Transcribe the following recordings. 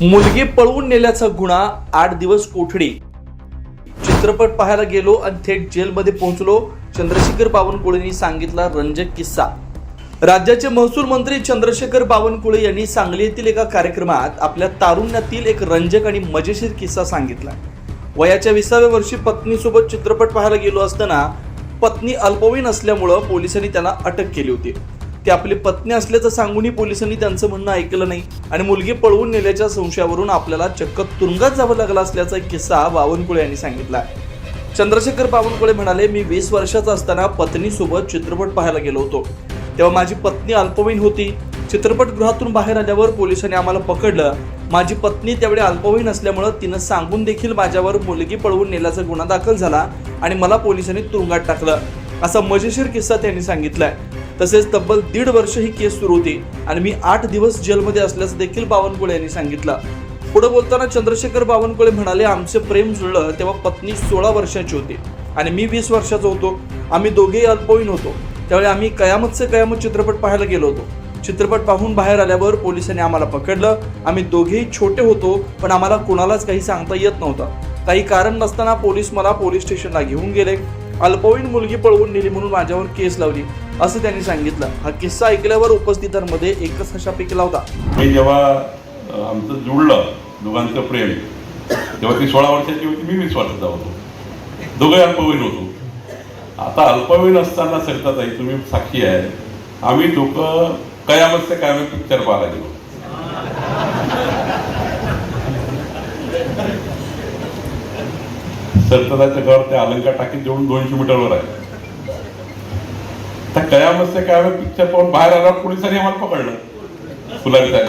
मुलगी पळवून नेल्याचा गुन्हा, 8 दिवस कोठडी. चित्रपट पाहायला गेलो आणि थेट जेलमध्ये पोहोचलो. चंद्रशेखर बावनकुळेंनी सांगितला रंजक किस्सा. राज्याचे महसूल मंत्री चंद्रशेखर बावनकुळे यांनी सांगली येथील एका कार्यक्रमात आपल्या तारुण्यातील एक रंजक आणि मजेशीर किस्सा सांगितला. वयाच्या 20व्या वर्षी पत्नीसोबत चित्रपट पाहायला गेलो असताना पत्नी अल्पवयीन असल्यामुळे पोलिसांनी त्यांना अटक केली होती. ती आपली पत्नी असल्याचं सांगूनही पोलिसांनी त्यांचं म्हणणं ऐकलं नाही आणि मुलगी पळवून नेल्याच्या संशयावरून आपल्याला चक्क तुरुंगात जावं लागला असल्याचा एक किस्सा बावनकुळे यांनी सांगितला. चंद्रशेखर बावनकुळे म्हणाले, मी 20 वर्षाचा असताना पत्नीसोबत चित्रपट पाहायला गेलो होतो. तेव्हा माझी पत्नी अल्पवयीन होती. चित्रपटगृहातून बाहेर आल्यावर पोलिसांनी आम्हाला पकडलं. माझी पत्नी त्यावेळी अल्पवयीन असल्यामुळे तिनं सांगून देखील माझ्यावर मुलगी पळवून नेल्याचा गुन्हा दाखल झाला आणि मला पोलिसांनी तुरुंगात टाकलं, असा मजेशीर किस्सा त्यांनी सांगितलाय. तसेच तब्बल 1.5 वर्ष ही केस सुरू होती आणि मी 8 दिवस जेलमध्ये असल्याचं देखील बावनकुळे यांनी सांगितलं. पुढे बोलताना चंद्रशेखर बावनकुळे म्हणाले, आमचे प्रेम जुळलं तेव्हा पत्नी 16 वर्षाची होती आणि मी 20 वर्षाचा होतो. आम्ही दोघेही अल्पवयीन होतो. त्यावेळी आम्ही कयामत से कयामत चित्रपट पाहायला गेलो होतो. चित्रपट पाहून बाहेर आल्यावर पोलिसांनी आम्हाला पकडलं. आम्ही दोघेही छोटे होतो, पण आम्हाला कोणालाच काही सांगता येत नव्हतं. काही कारण नसताना पोलीस मला पोलीस स्टेशनला घेऊन गेले. अल्पवयीन मुलगी पळवून नेली म्हणून माझ्यावर केस लावली, असं त्यांनी सांगितलं. हा किस्सा ऐकल्यावर उपस्थितांमध्ये एकच हशा पिकला होता. मी जेव्हा आमचं जुळलं दोघांचं प्रेम, तेव्हा ती 16 वर्षाची होती, मी 20 वर्षाचा होतो. दोघे अल्पवयीन होतो. आता अल्पवयीन असताना सरिताताई, तुम्ही साक्षी आहे, आम्ही दोघं कयामत से कयामत पिक्चर पाहायला गेलो. सरिताताईचं घर ते अलंकार टाकीत जवळून 200 मीटरवर आहे. त्या कयामत से कयामत पिक्चर पाहून बाहेर आल्यावर पोलिसांनी आम्हाला पकडलं. फुलारी साहेब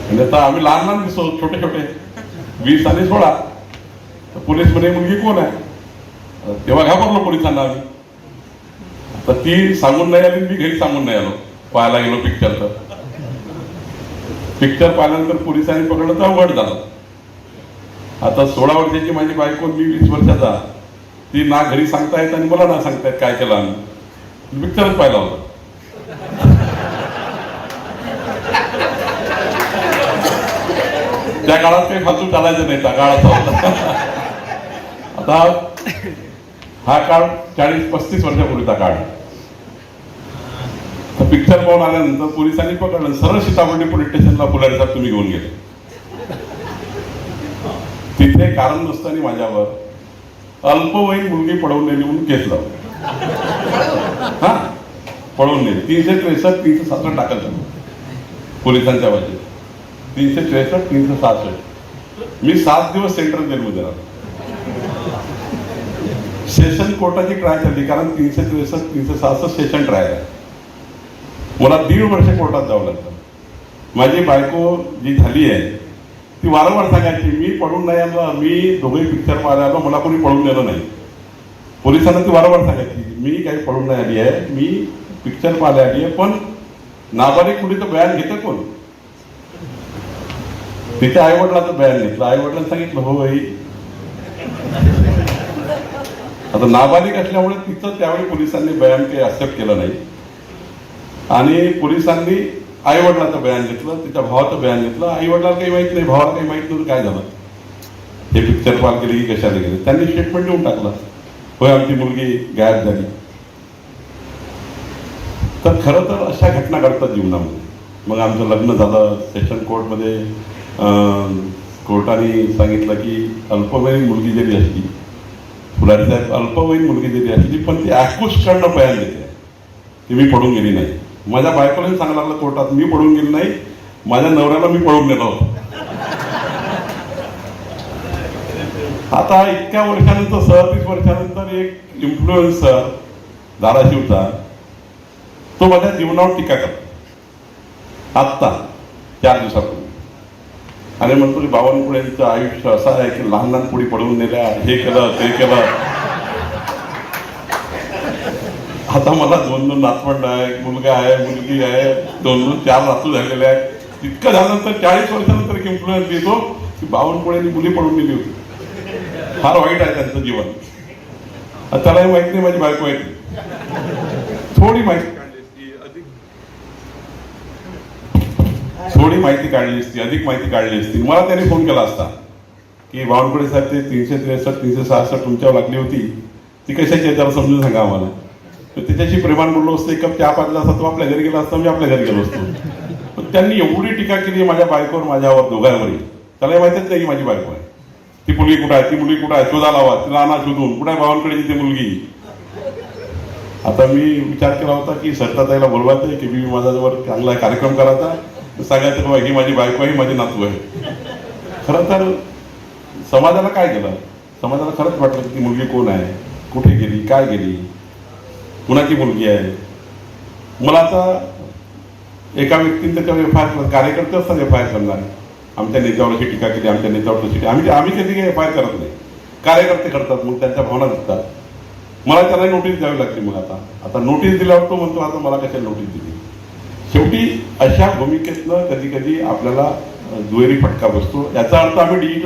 म्हणजे आता आम्ही लहान लहान दिसतो, छोटे छोटे, 20 आणि 16. पोलीस म्हणे मुलगी कोण आहे? तेव्हा घाबरलो पोलिसांना आम्ही. तर ती सांगून नाही आली, मी घरी सांगून नाही आलो. पाहायला गेलो पिक्चर. तर पिक्चर पाहिल्यानंतर पोलिसांनी पकडलं तर अवघड झालं. आता 16 वर्षाची माझी बायको, मी 20 वर्षाचा. ती ना घरी सांगतायत आणि मला ना सांगतायत काय केलं आम्ही. पिक्चरच पाहिला होता. त्या काळात काही फालतू चालायचं नाही, त्या काळाचा होता. आता हा काळ 40-35 वर्षापूर्वीचा काळ. तर पिक्चर पाहून आल्यानंतर पोलिसांनी पकडलं. सरळ सीताबर्डी पोलीस स्टेशनला फुलारी साहेब तुम्ही घेऊन गेले. तिथे कारण नसताना माझ्यावर अल्पवयीन मुलगी पळवून नेली म्हणून केस लावला. हा, पळवून नेली. 363, 367 टाकत झालं पोलिसांच्या वतीने. 363, 366. मी 7 दिवस सेंट्रल जेलमध्ये राहिलो. सेशन कोर्टाची ट्रायल झाली, कारण 363, 366 सेशन ट्रायल आहे. मला 1.5 वर्ष कोर्टात जावं लागतं. माझी बायको जी झाली आहे ती वारंवार सांगायची, मी पळून नाही आलो, मी दोघेही पिक्चर पाहायला आलो, मला कोणी पळून नेलं नाही. पोलिसांना ती वारंवार सांगायची, मी काही पळून नाही आली आहे, मी पिक्चर पाहायला आली आहे. पण नाबालिक कुणीचं बयान घेतं कोण? तिच्या आईवडिलाचं बयान घेतलं. आईवडिलांनी सांगितलं, हो बाई. आता नाबालिक असल्यामुळे तिचं त्यावेळी पोलिसांनी बयान काही ऍक्सेप्ट केलं नाही आणि पोलिसांनी आईवडिलाचं बयान घेतलं, तिच्या भावाचं बयान घेतलं. आईवडिलाला काही माहित नाही, भावाला काही माहित नव्हतं काय झालं, हे पिक्चर पाल केली की कशाला गेले. त्यांनी स्टेटमेंट देऊन टाकलं, होय आमची मुलगी गायब झाली. तर खरं तर अशा घटना घडतात जीवनामध्ये. मग आमचं लग्न झालं. सेशन कोर्टमध्ये कोर्टाने सांगितलं की अल्पवयीन मुलगी जरी असली, फुलारी साहेब, अल्पवयीन मुलगी जरी असली पण ती कडनं बयान देते की मी पडून गेली नाही. माझ्या बायकोलाही सांगायला लागलं कोर्टात, मी पडून गेली नाही, माझ्या नवऱ्याला मी पळून नेलो होतो. आता इतक्या वर्षानंतर, 37 वर्षानंतर एक इन्फ्लुएन्सर धाराशिवचा, तो माझ्या जीवनावर टीका करतो आत्ता 4 दिवसापूर्वी. आणि म्हणतो की बावनकुळेंचं आयुष्य असं आहे की लहान लहान पुढे पडवून नेल्या, हे केलं ते केलं. आता मला 2 नातवंड आहे, मुलगा आहे, मुलगी आहे, 2-4 नातू झालेले आहेत. इतकं झाल्यानंतर 40 वर्षानंतर एक इन्फ्लुएन्स देतो की बावनकुळेंनी मुली पडून नेली होती. फार वाईट आहे त्यांचं जीवन. त्यालाही माहित नाही माझी बायको आहे, थोडी माहिती थोडी माहिती काढली असती, अधिक माहिती काढली असती, मला त्याने फोन केला असता की बावनकुळे साहेब ते 363 366 तुमच्यावर लागली होती, ती कशाची आहे जरा समजून सांगा आम्हाला. तर त्याच्याशी प्रेमान बोललो असतो, एक कप चहा पाजला असता, तो आपल्या घरी गेला असता, मी आपल्या घरी गेलो असतो. पण त्यांनी एवढी टीका केली माझ्या बायकोवर, माझ्यावर, दोघांवरही. त्याला माहितीच नाही की माझी बायको आहे. ती मुलगी कुठं आहे, ती मुलगी कुठं आहे, शोधा लावा, तिला आणा शोधून, कुठे आहे बावनकुळेची ती मुलगी. आता मी विचार केला होता की सरिताताईला बोलवायचं की मी माझ्याजवळ चांगला कार्यक्रम करायचा, सांगायचं बाबा ही माझी बायको आहे, माझी नातू आहे. खरं तर समाजाला काय केलं, समाजाला खरंच वाटलं की ती मुलगी कोण आहे, कुठे गेली, काय गेली, कुणाची मुलगी आहे. मला आता एका व्यक्तीने त्याच्यावर एफ.आय.आर. कार्यकर्ते असताना एफ.आय.आर. करणार, आमच्या नेत्यावर अशी टीका केली, आमच्या नेत्यावर तशी आम्ही कधी काही एफ.आय.आर. करत नाही, कार्यकर्ते करतात, मग त्यांच्या भावना दिसतात. मला त्याला नोटीस द्यावी लागते. मग आता नोटीस दिल्यावर तो म्हणतो आता मला कशाला नोटीस दिली. शेवटी अशा भूमिकेतनं कधी कधी आपल्याला दुहेरी फटका बसतो. याचा अर्थ आम्ही डिजिटल